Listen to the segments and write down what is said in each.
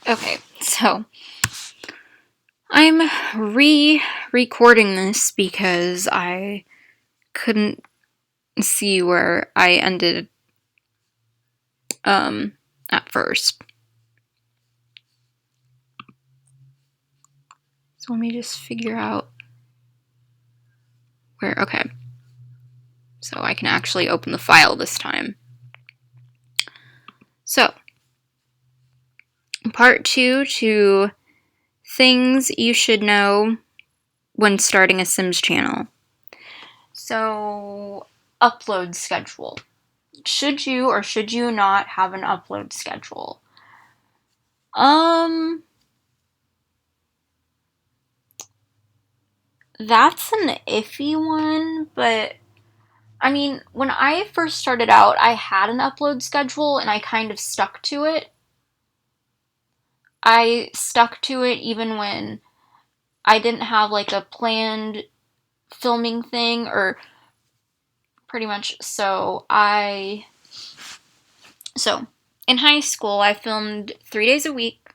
Okay, so I'm re-recording this because I couldn't see where I ended at first. So let me just figure out where, okay. So I can actually open the file this time. So, part 2 to things you should know when starting a Sims channel. So, upload schedule. Should you or should you not have an upload schedule? That's an iffy one, but I mean, when I first started out, I had an upload schedule and I kind of stuck to it. I stuck to it even when I didn't have like a planned filming thing, or pretty much. So in high school, I filmed 3 days a week,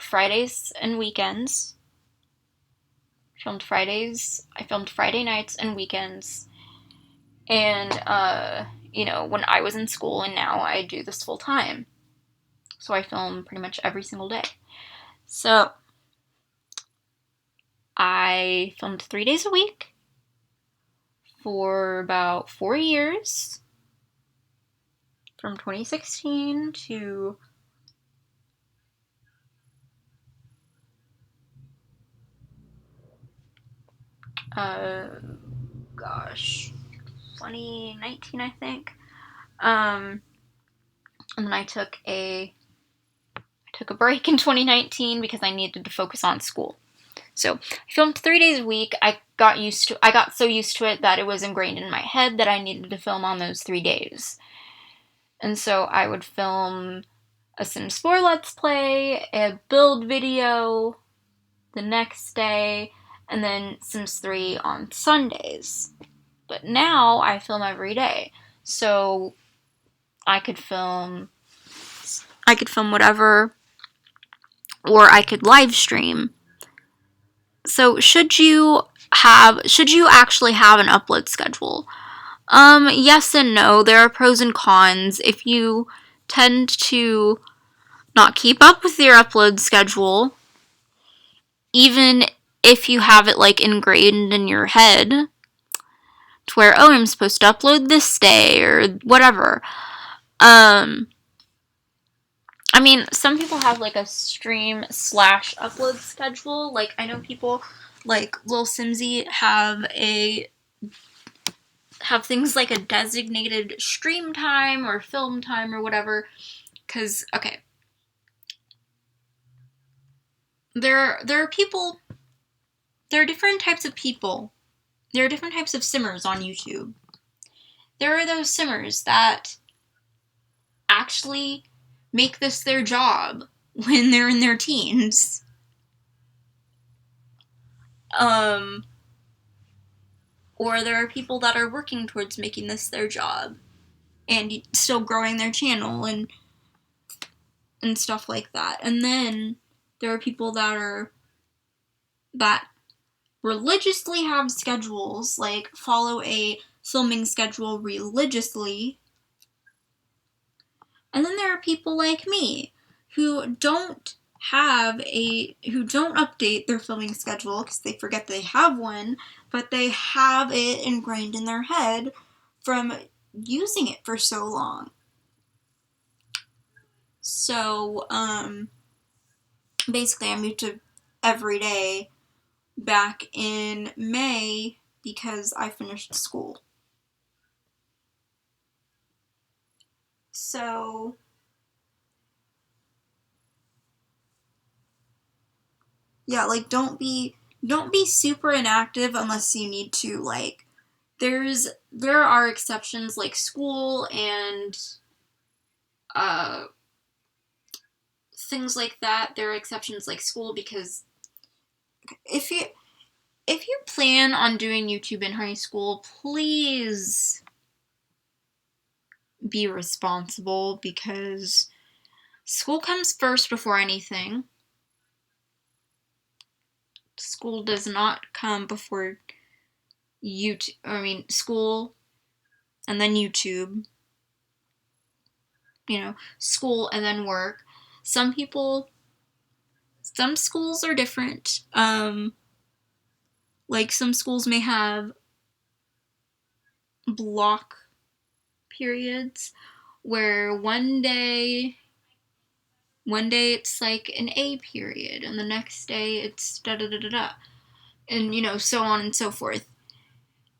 Fridays and weekends. I filmed Friday nights and weekends. And, when I was in school, and now I do this full time. So I film pretty much every single day. So I filmed 3 days a week for about 4 years, from 2016 to 2019, I think. And then I took a break in 2019 because I needed to focus on school. So I filmed 3 days a week. I got so used to it that it was ingrained in my head that I needed to film on those 3 days. And so I would film a Sims 4 Let's Play, a build video the next day, and then Sims 3 on Sundays. But now I film every day. So I could film whatever, or I could live stream. So should you actually have an upload schedule? Yes and no. There are pros and cons. If you tend to not keep up with your upload schedule, even if you have it like ingrained in your head to where, oh, I'm supposed to upload this day or whatever. I mean, some people have like a stream / upload schedule. Like, I know people like Lil Simsy have things like a designated stream time or film time or whatever. Because, okay, there are different types of people. There are different types of simmers on YouTube. There are those simmers that actually make this their job when they're in their teens. Or there are people that are working towards making this their job and still growing their channel and stuff like that. And then there are people that religiously have schedules, like follow a filming schedule religiously. And then there are people like me who don't update their filming schedule because they forget they have one, but they have it ingrained in their head from using it for so long. So, basically I moved to every day back in May because I finished school. So, yeah, like don't be super inactive unless you need to. Like, there are exceptions like school and things like that. There are exceptions like school because if you plan on doing YouTube in high school, please be responsible, because School comes first before anything. School does not come before YouTube. I mean, school and then YouTube. You know, school and then work. Some schools are different. Like some schools may have block periods where one day it's like an A period and the next day it's da da da da da, and you know, so on and so forth.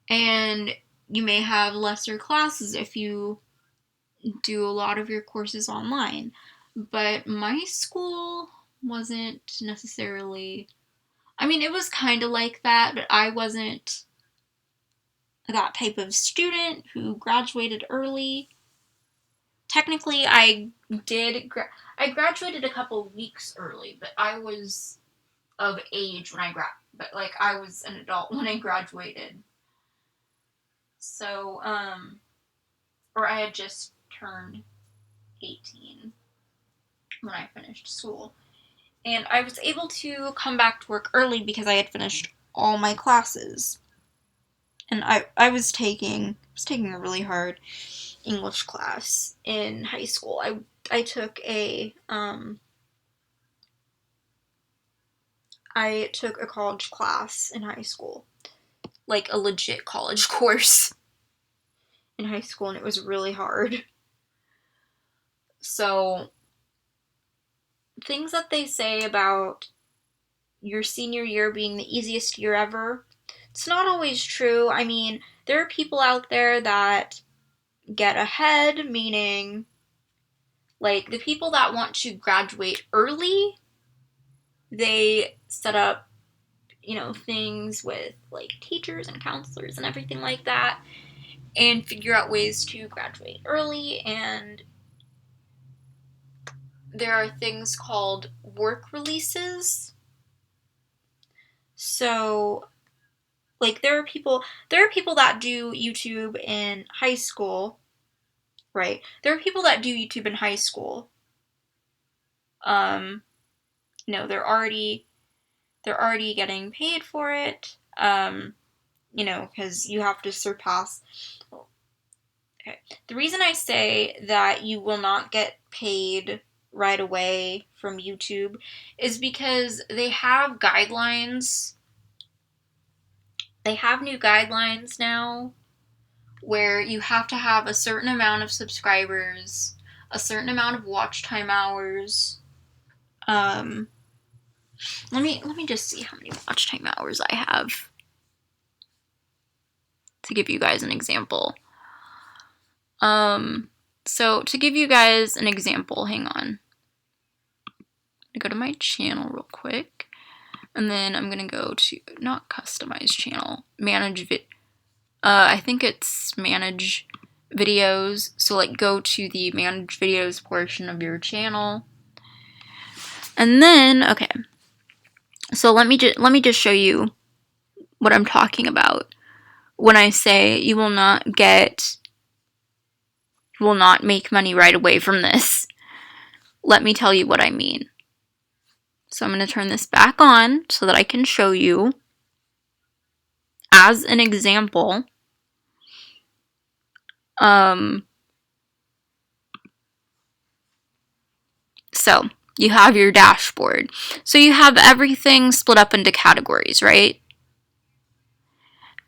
And you may have lesser classes if you do a lot of your courses online. But my school wasn't necessarily, I mean, it was kind of like that, but I wasn't that type of student who graduated early. Technically, I graduated a couple weeks early, but I was of age when I was an adult when I graduated. So, or I had just turned 18 when I finished school. And I was able to come back to work early because I had finished all my classes. And I was taking a really hard English class in high school. I took a college class in high school. Like a legit college course in high school, and it was really hard. So, things that they say about your senior year being the easiest year ever, it's not always true. I mean, there are people out there that get ahead, meaning, like, the people that want to graduate early, they set up, you know, things with, like, teachers and counselors and everything like that, and figure out ways to graduate early. And there are things called work releases. So, like, there are people that do YouTube in high school, right? There are people that do YouTube in high school. You know, they're already getting paid for it. You know, because you have to surpass. Okay. The reason I say that you will not get paid right away from YouTube is because they have guidelines. They have new guidelines now where you have to have a certain amount of subscribers, a certain amount of watch time hours. Let me just see how many watch time hours I have to give you guys an example. So to give you guys an example, hang on. I'm gonna go to my channel real quick, and then I'm gonna go to not customize channel, I think it's manage videos. So like go to the manage videos portion of your channel, and then okay. So let me just show you what I'm talking about when I say you will not make money right away from this. Let me tell you what I mean. So I'm going to turn this back on so that I can show you as an example. So you have your dashboard. So you have everything split up into categories, right?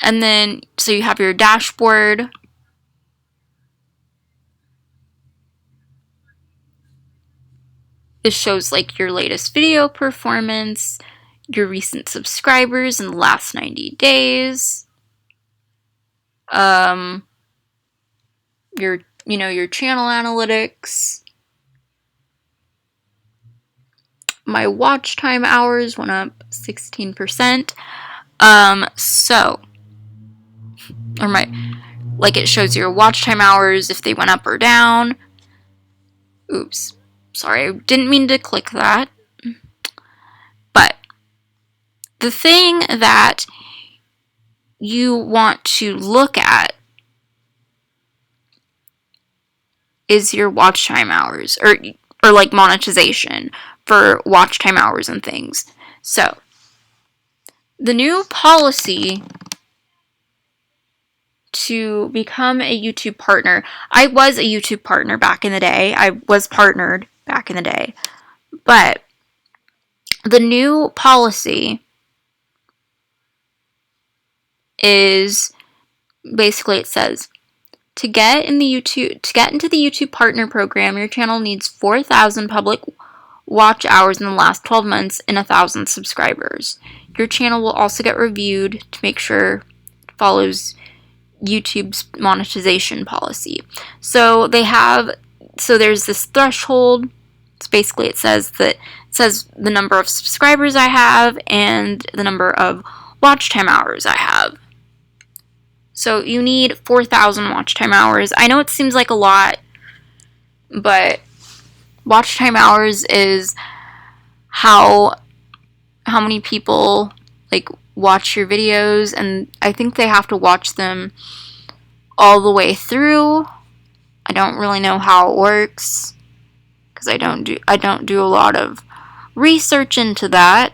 And then, so you have your dashboard. This shows like your latest video performance, your recent subscribers in the last 90 days, your channel analytics. My watch time hours went up 16%. It shows your watch time hours if they went up or down. Oops. Sorry, I didn't mean to click that. But the thing that you want to look at is your watch time hours. Or or like monetization for watch time hours and things. So, the new policy to become a YouTube partner. I was a YouTube partner back in the day. I was partnered back in the day. But the new policy is basically, it says, to get into the YouTube partner program, your channel needs 4,000 public watch hours in the last 12 months and 1,000 subscribers. Your channel will also get reviewed to make sure it follows YouTube's monetization policy. So there's this threshold. It's basically, it says the number of subscribers I have and the number of watch time hours I have. So you need 4,000 watch time hours. I know it seems like a lot, but watch time hours is how many people like watch your videos, and I think they have to watch them all the way through. I don't really know how it works because I don't do a lot of research into that.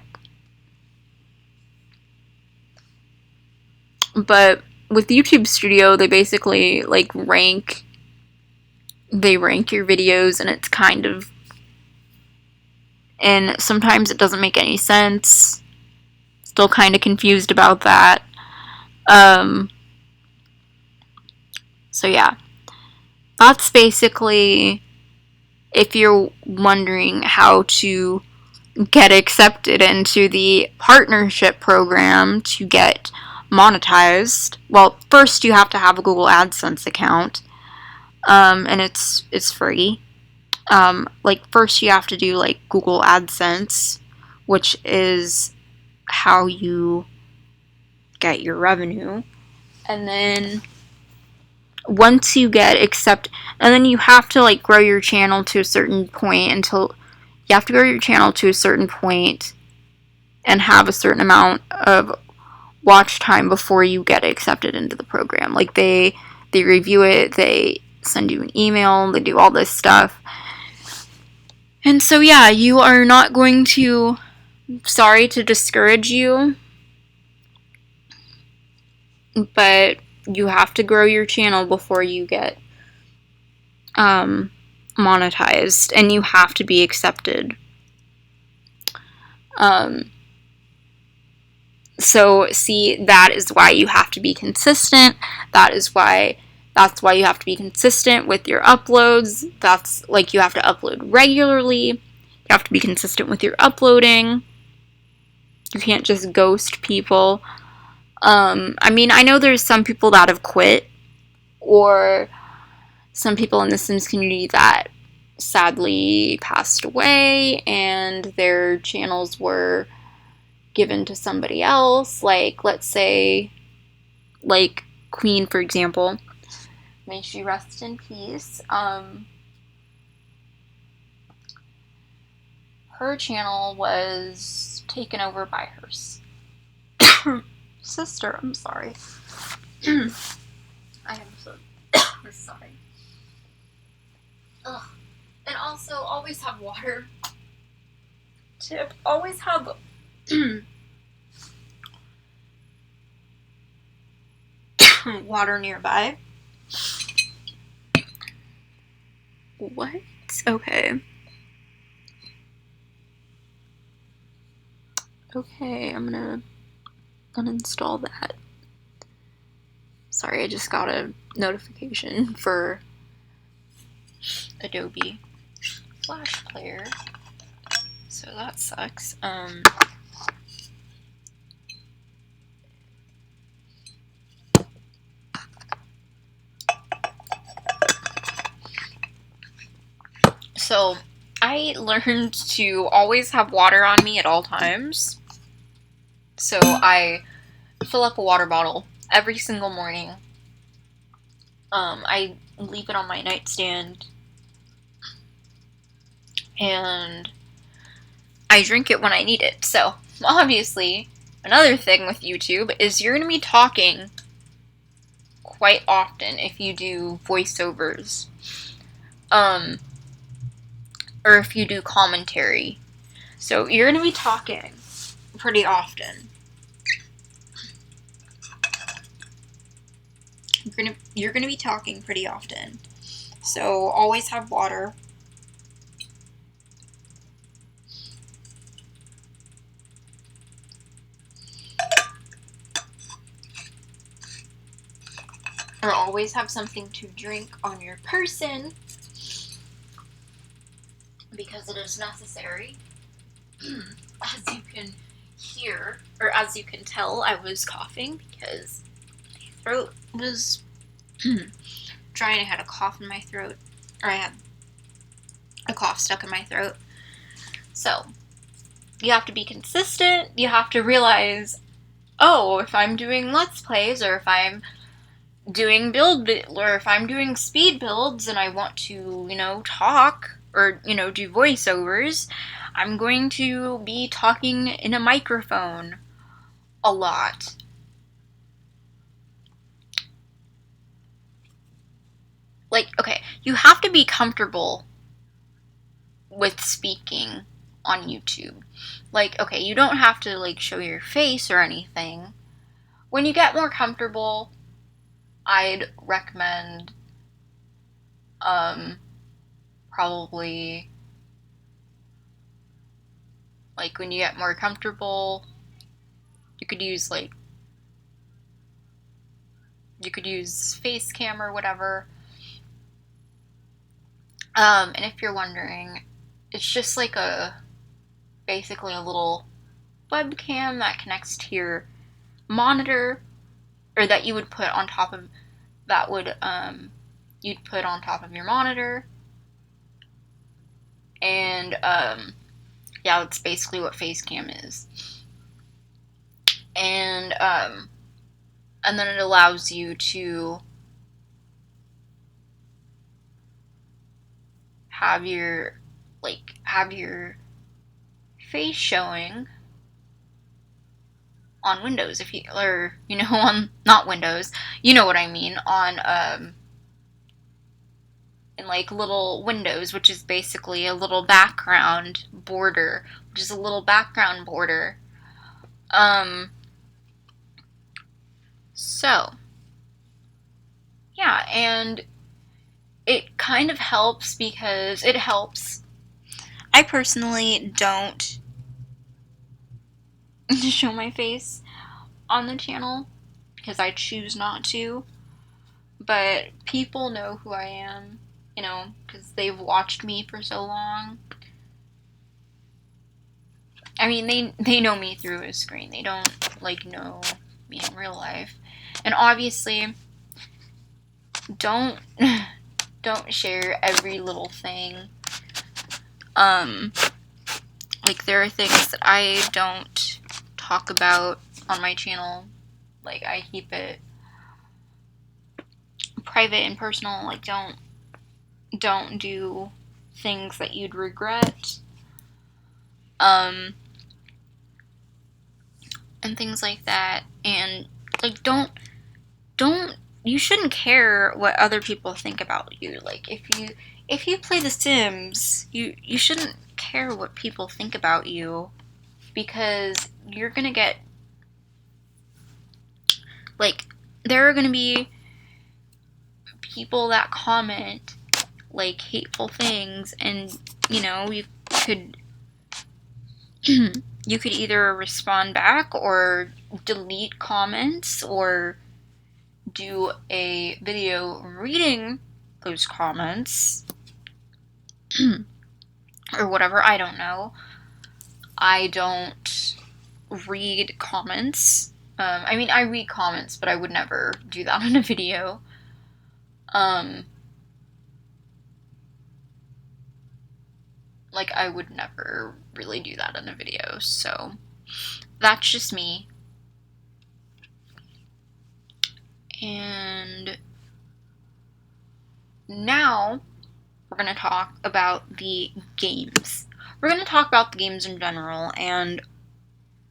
But with YouTube Studio, they basically like rank your videos, and it's kind of, and sometimes it doesn't make any sense. Still kind of confused about that. So yeah, that's basically, if you're wondering how to get accepted into the partnership program to get monetized. Well, first you have to have a Google AdSense account, and it's free. Like, first you have to do like Google AdSense, which is how you get your revenue, and then once you get accepted, and then you have to like grow your channel to a certain point and have a certain amount of watch time before you get accepted into the program. Like, they review it, they send you an email, they do all this stuff. And so yeah, you are not going to, sorry to discourage you, but you have to grow your channel before you get monetized, and you have to be accepted. So see, that is why you have to be consistent. That's why you have to be consistent with your uploads. That's like, you have to upload regularly. You have to be consistent with your uploading. You can't just ghost people. I mean, I know there's some people that have quit, or some people in the Sims community that sadly passed away and their channels were given to somebody else. Like, let's say, like Queen, for example. May she rest in peace. Her channel was taken over by her sister. I'm sorry. I am so sorry. Ugh. And also, always have water. Tip, always have water nearby. What? Okay. Okay, I'm gonna uninstall that. Sorry, I just got a notification for Adobe Flash Player, so that sucks. So I learned to always have water on me at all times. So I fill up a water bottle every single morning. I leave it on my nightstand, and I drink it when I need it. So obviously, another thing with YouTube is you're going to be talking quite often if you do voiceovers. Or or if you do commentary. So you're going to be talking pretty often. You're gonna be talking pretty often. So always have water. Or always have something to drink on your person, because it is necessary. As you can hear, or as you can tell, I was coughing because my throat was dry and I had a cough in my throat. Or I had a cough stuck in my throat. So, you have to be consistent. You have to realize, oh, if I'm doing Let's Plays, or if I'm doing or if I'm doing speed builds and I want to, talk or, do voiceovers, I'm going to be talking in a microphone a lot. Like, okay, you have to be comfortable with speaking on YouTube. Like, okay, you don't have to, like, show your face or anything. When you get more comfortable, I'd recommend, probably, like, when you get more comfortable, you could use face cam or whatever. And if you're wondering, it's just like basically a little webcam that connects to your monitor, or that you would put on top of, you'd put on top of your monitor. And, yeah, that's basically what face cam is. And then it allows you to have your face showing on Windows, on, not Windows, you know what I mean, on, in like little windows, which is basically a little background border, So, yeah, and it kind of helps because it helps. I personally don't show my face on the channel because I choose not to, but people know who I am, because they've watched me for so long. I mean, they know me through a screen. They don't, know me in real life. And obviously, don't share every little thing. There are things that I don't talk about on my channel. Like, I keep it private and personal. Like, don't do things that you'd regret. And things like that. And, you shouldn't care what other people think about you. Like, if you play The Sims, you shouldn't care what people think about you, because you're gonna get, there are gonna be people that comment, hateful things, and, you could you could either respond back, or delete comments, or do a video reading those comments, or whatever. I don't know. I don't read comments. I mean, I read comments, but I would never do that in a video. I would never really do that in a video, so that's just me. And now we're going to talk about the games. We're going to talk about the games in general, and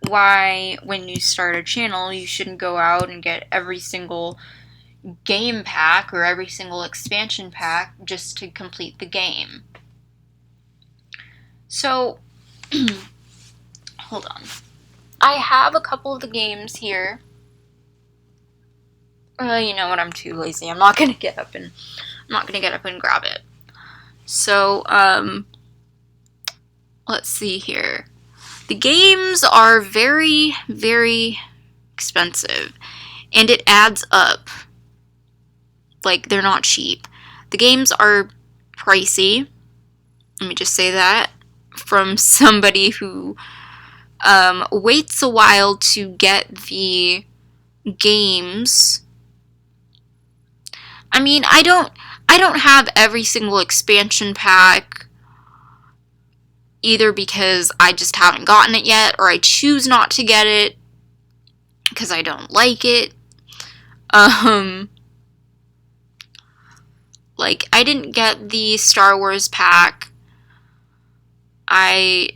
why, when you start a channel, you shouldn't go out and get every single game pack or every single expansion pack just to complete the game. So, hold on. I have a couple of the games here. You know what? I'm too lazy. I'm not gonna get up and grab it. So, let's see here. The games are very, very expensive, and it adds up. Like, they're not cheap. The games are pricey. Let me just say that from somebody who waits a while to get the games. I mean, I don't have every single expansion pack, either because I just haven't gotten it yet, or I choose not to get it because I don't like it. Like, I didn't get the Star Wars pack. I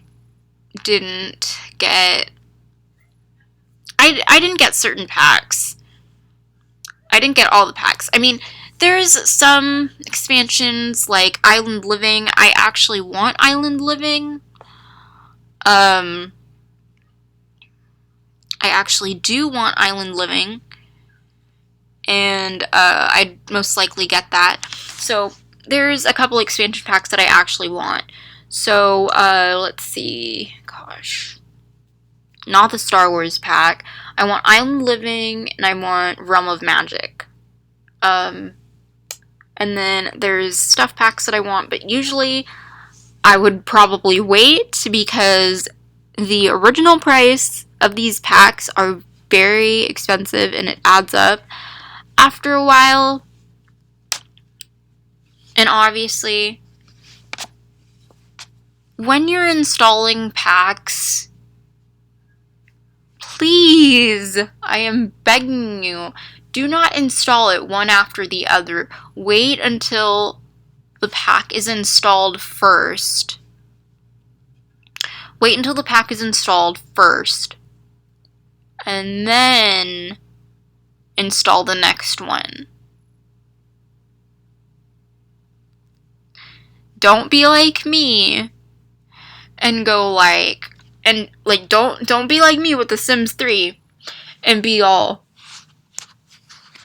didn't get certain packs. I didn't get all the packs. I mean, there's some expansions like Island Living. I actually want Island Living. I actually do want Island Living. And I'd most likely get that. So there's a couple expansion packs that I actually want. So let's see. Gosh. Not the Star Wars pack. I want Island Living and I want Realm of Magic. And then there's stuff packs that I want, but usually I would probably wait because the original price of these packs are very expensive and it adds up after a while. And obviously, when you're installing packs, please, I am begging you, do not install it one after the other. Wait until the pack is installed first. Wait until the pack is installed first. And then install the next one. Don't be like me and go don't be like me with The Sims 3 and be all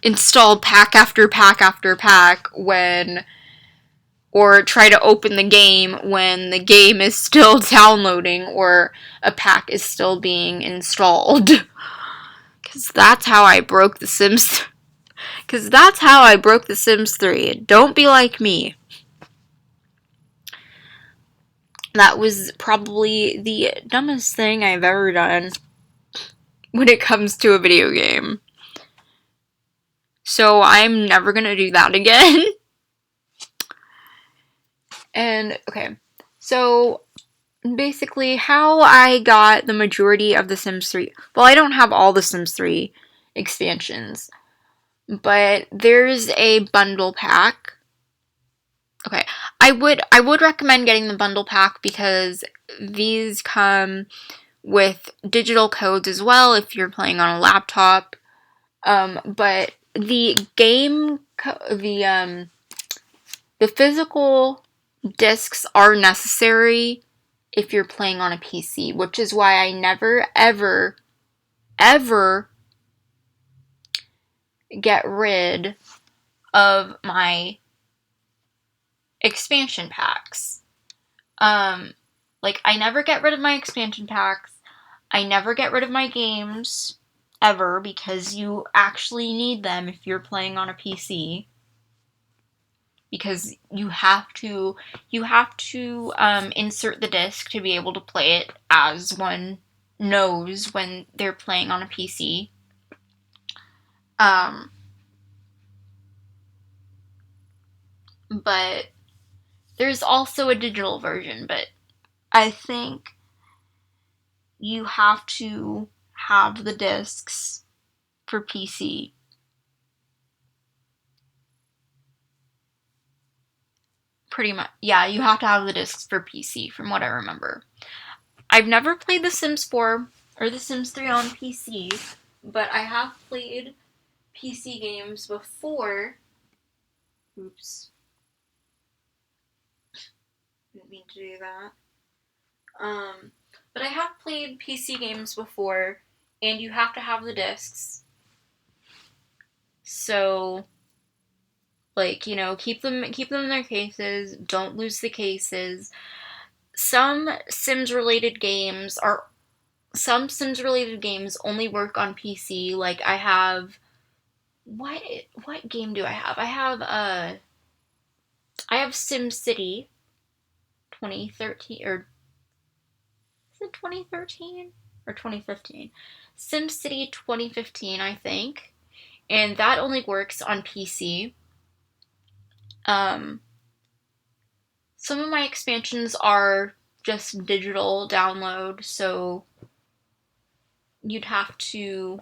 install pack after pack after pack or try to open the game when the game is still downloading or a pack is still being installed. Because that's how I broke The Sims. Because that's how I broke The Sims 3. Don't be like me. That was probably the dumbest thing I've ever done when it comes to a video game. So I'm never gonna do that again. And, okay. So, basically, how I got the majority of The Sims 3. Well, I don't have all The Sims 3 expansions. But there's a bundle pack. Okay. I would recommend getting the bundle pack because these come with digital codes as well if you're playing on a laptop. But the physical discs are necessary if you're playing on a PC, which is why I never, ever, ever get rid of my expansion packs. I never get rid of my expansion packs. I never get rid of my games ever because you actually need them if you're playing on a PC. Because you have to insert the disc to be able to play it, as one knows when they're playing on a PC. But there's also a digital version, but I think you have to have the discs for PC. Pretty much. Yeah, you have to have the discs for PC, from what I remember. I've never played The Sims 4 or The Sims 3 on PC, but I have played PC games before. Oops. Didn't mean to do that. But I have played PC games before, and you have to have the discs. So, like, keep them in their cases. Don't lose the cases. Some Sims related games only work on PC. Like I have what game do I have? I have SimCity 2013, or is it 2013 or 2015? SimCity 2015, I think. And that only works on PC. Um some of my expansions are just digital download, so you'd have to,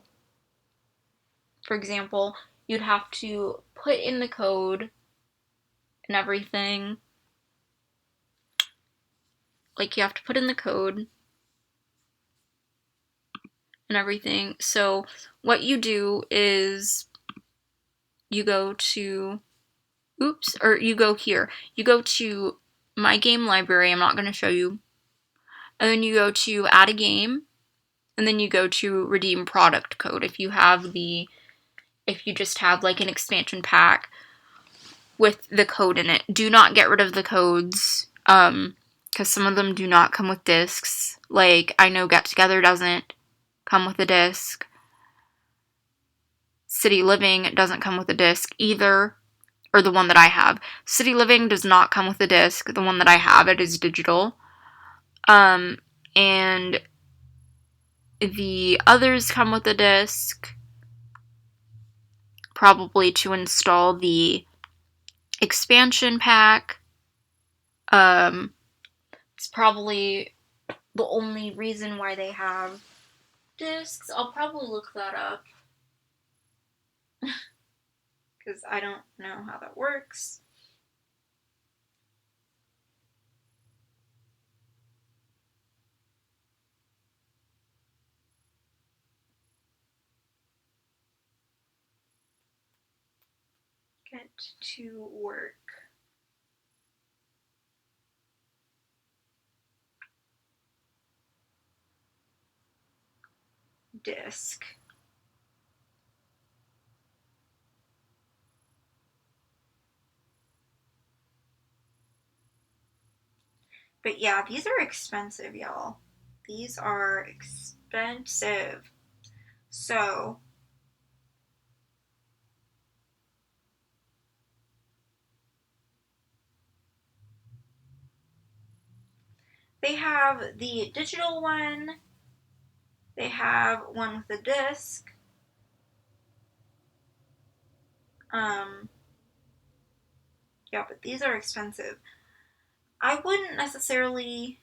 for example, you'd have to put in the code and everything. Like, you have to put in the code and everything. So, what you do is you go to, you go here. You go to My Game Library. I'm not going to show you. And then you go to Add a Game. And then you go to Redeem Product Code. If you just have like an expansion pack with the code in it. Do not get rid of the codes, because some of them do not come with discs. Like, I know Get Together doesn't come with a disc. City Living doesn't come with a disc either, or the one that I have. City Living does not come with a disc. The one that I have, it is digital. And the others come with a disc, probably to install the expansion pack. It's probably the only reason why they have discs. I'll probably look that up because I don't know how that works. Get to work. Disc. But yeah, these are expensive, y'all. These are expensive. So, they have the digital one. They have one with a disc. Yeah, but these are expensive. I wouldn't necessarily.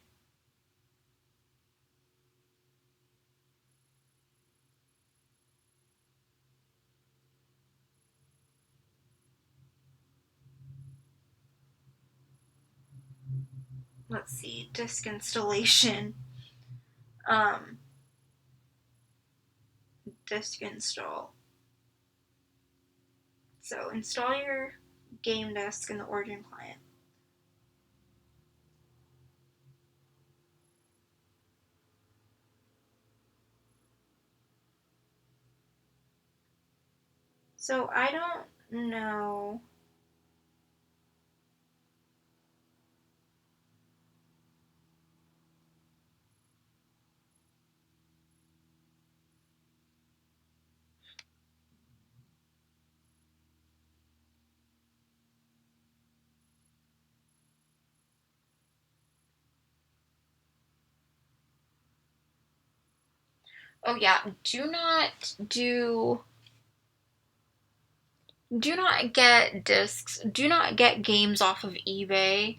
Let's see, disk installation. Disk install. So install your game disk in the Origin client. So I don't know. Oh yeah, do not get discs. Do not get games off of eBay.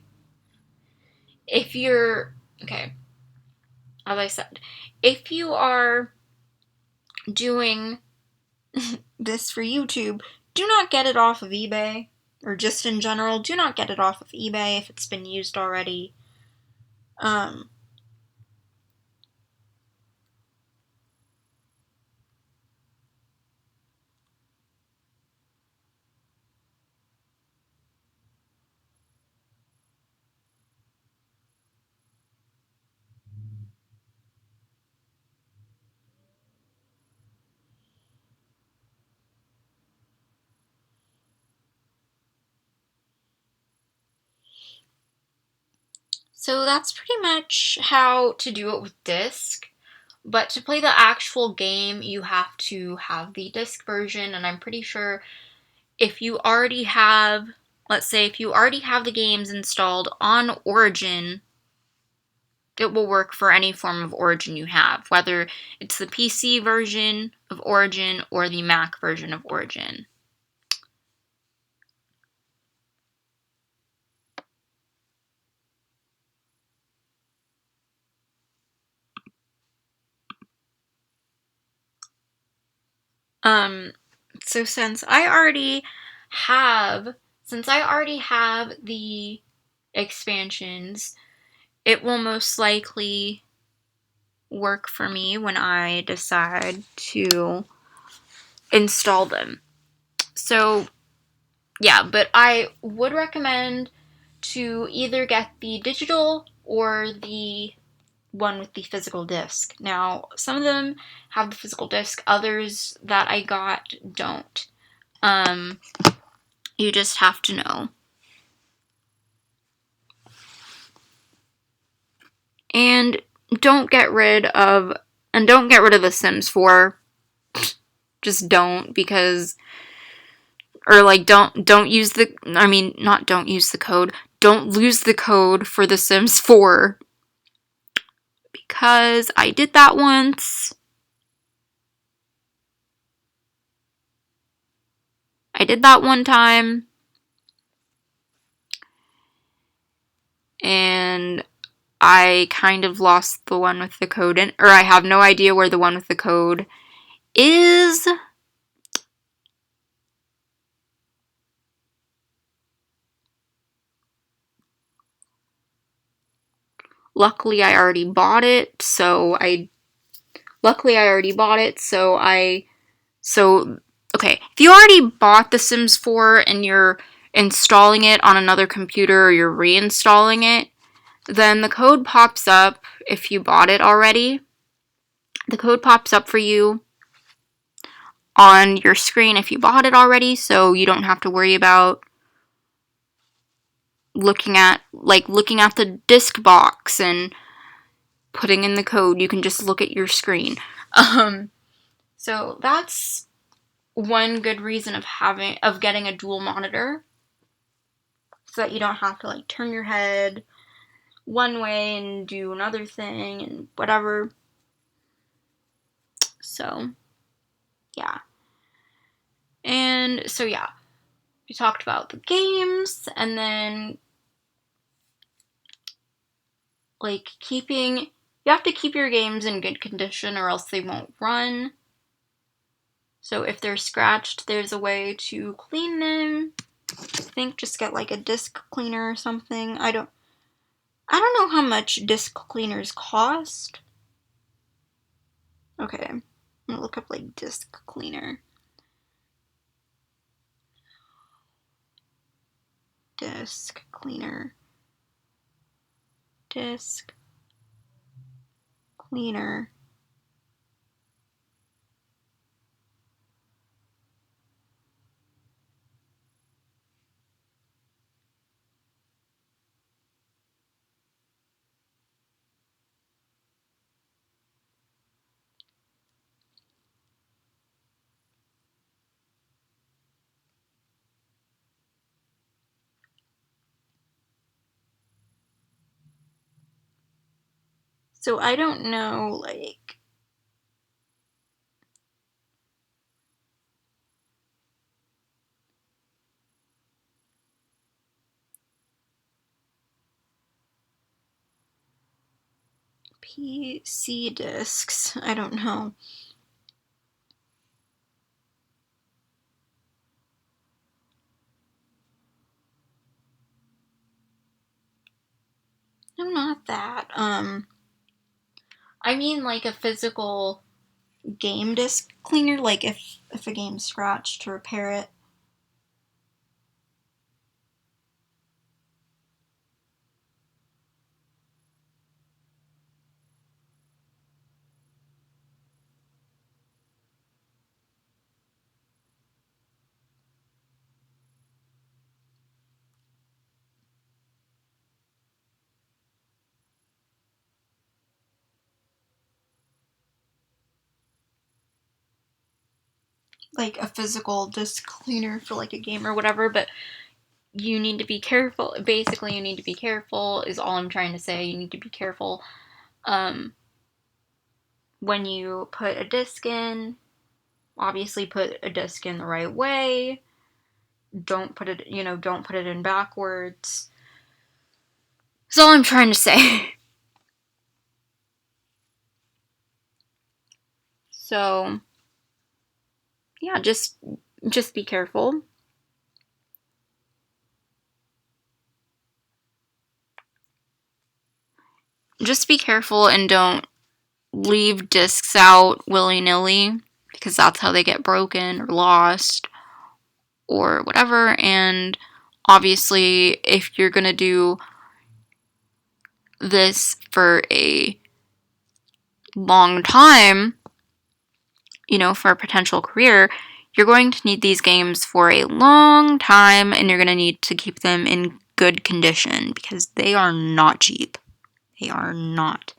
If you're okay, as I said, if you are doing this for YouTube, do not get it off of eBay, or just in general, do not get it off of eBay if it's been used already. So that's pretty much how to do it with disc. But to play the actual game, you have to have the disc version, and I'm pretty sure if you already have, let's say if you already have the games installed on Origin, it will work for any form of Origin you have, whether it's the PC version of Origin or the Mac version of Origin. So since I already have the expansions, it will most likely work for me when I decide to install them. So yeah, but I would recommend to either get the digital or the one with the physical disc. Now, some of them have the physical disc, others that I got don't. You just have to know. And don't get rid of The Sims 4. Just don't, because or like don't use the I mean, not don't use the code. Don't lose the code for The Sims 4, because I did that once. I did that one time, and I kind of lost the one with the code in, or I have no idea where the one with the code is. Luckily, I already bought it, so okay, if you already bought The Sims 4 and you're installing it on another computer or you're reinstalling it, then the code pops up if you bought it already. The code pops up for you on your screen if you bought it already, so you don't have to worry about looking at the disk box and putting in the code. You can just look at your screen. So that's one good reason of getting a dual monitor, so that you don't have to like turn your head one way and do another thing and whatever. So yeah. And so yeah, we talked about the games, and then like you have to keep your games in good condition or else they won't run. So if they're scratched, there's a way to clean them. I think just get like a disc cleaner or something. I don't know how much disc cleaners cost. Okay, I'm gonna look up like disc cleaner. Disc cleaner. Disc cleaner. So I don't know, like, PC discs. I don't know. No, not that. I mean like a physical game disc cleaner, like if a game's scratched, to repair it. like a physical disc cleaner for like a game or whatever, but you need to be careful. Basically, you need to be careful is all I'm trying to say. You need to be careful when you put a disc in. Obviously, put a disc in the right way. Don't put it, don't put it in backwards. That's all I'm trying to say. So, yeah, just be careful. Just be careful and don't leave discs out willy-nilly, because that's how they get broken or lost or whatever. And obviously, if you're gonna do this for a long time, for a potential career, you're going to need these games for a long time, and you're going to need to keep them in good condition because they are not cheap. They are not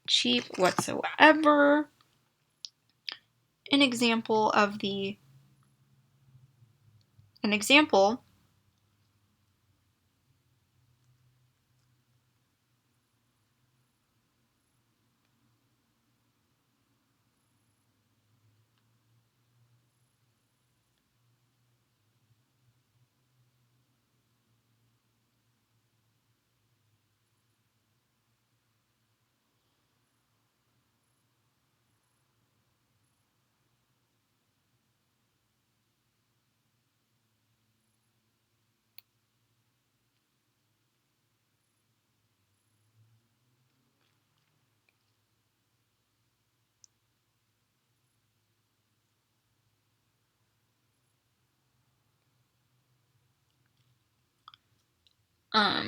cheap whatsoever. An example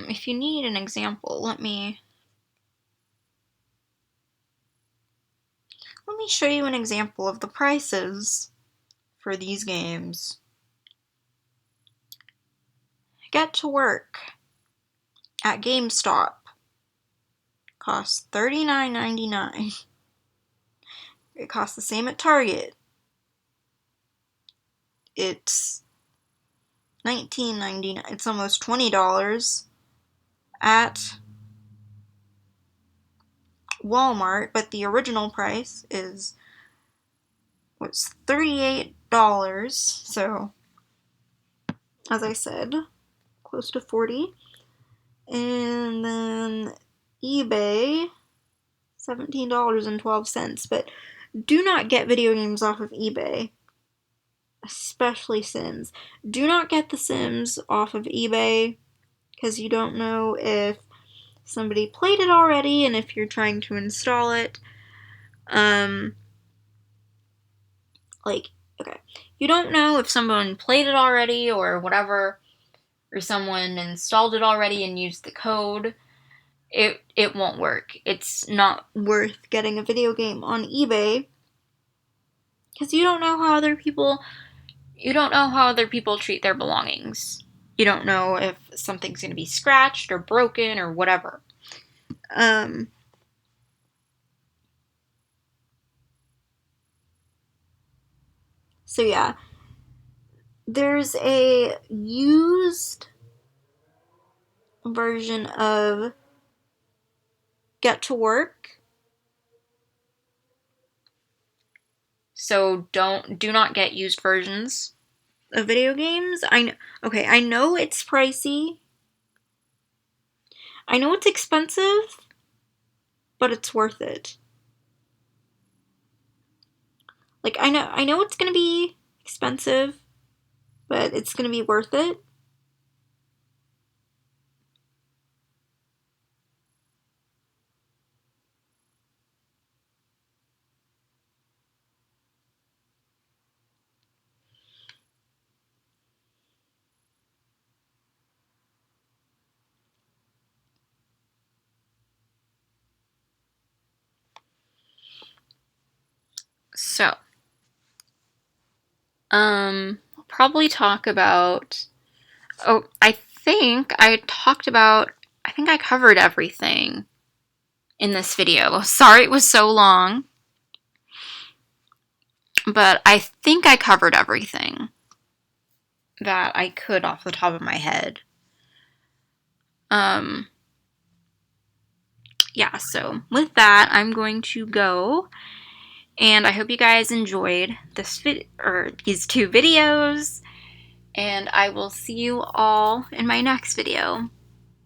if you need an example, let me show you an example of the prices for these games. Get to Work at GameStop costs $39.99. It costs the same at Target. It's $19.99. It's almost $20 at Walmart, but the original price was $38. So, as I said, close to 40. And then eBay, $17.12. But do not get video games off of eBay, especially Sims. Do not get the Sims off of eBay because you don't know if somebody played it already and if you're trying to install it. You don't know if someone played it already or whatever, or someone installed it already and used the code. It won't work. It's not worth getting a video game on eBay because you don't know how other people treat their belongings. You don't know if something's going to be scratched or broken or whatever. So yeah, there's a used version of Get to Work. So do not get used versions of video games. I know it's pricey. I know it's expensive, but it's worth it. Like, I know it's gonna be expensive, but it's gonna be worth it. So, we'll probably talk about, I think I covered everything in this video. Sorry it was so long. But I think I covered everything that I could off the top of my head. Yeah, so with that, I'm going to go, and I hope you guys enjoyed these 2 videos, and I will see you all in my next video.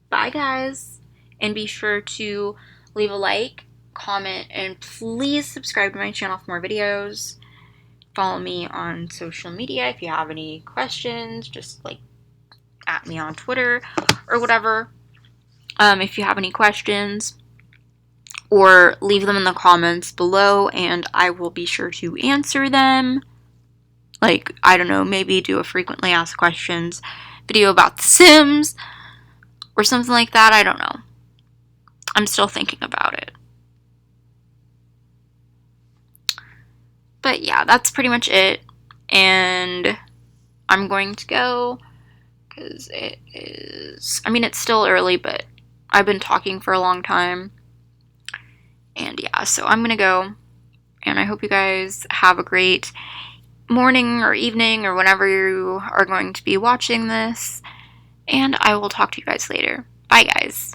Bye, guys, and be sure to leave a like, comment, and please subscribe to my channel for more videos. Follow me on social media if you have any questions, just like at me on Twitter or whatever. If you have any questions, or leave them in the comments below and I will be sure to answer them. Like, I don't know, maybe do a frequently asked questions video about The Sims or something like that. I don't know. I'm still thinking about it. But yeah, that's pretty much it. And I'm going to go because it's still early, but I've been talking for a long time. And yeah, so I'm going to go. And I hope you guys have a great morning or evening or whenever you are going to be watching this. And I will talk to you guys later. Bye, guys.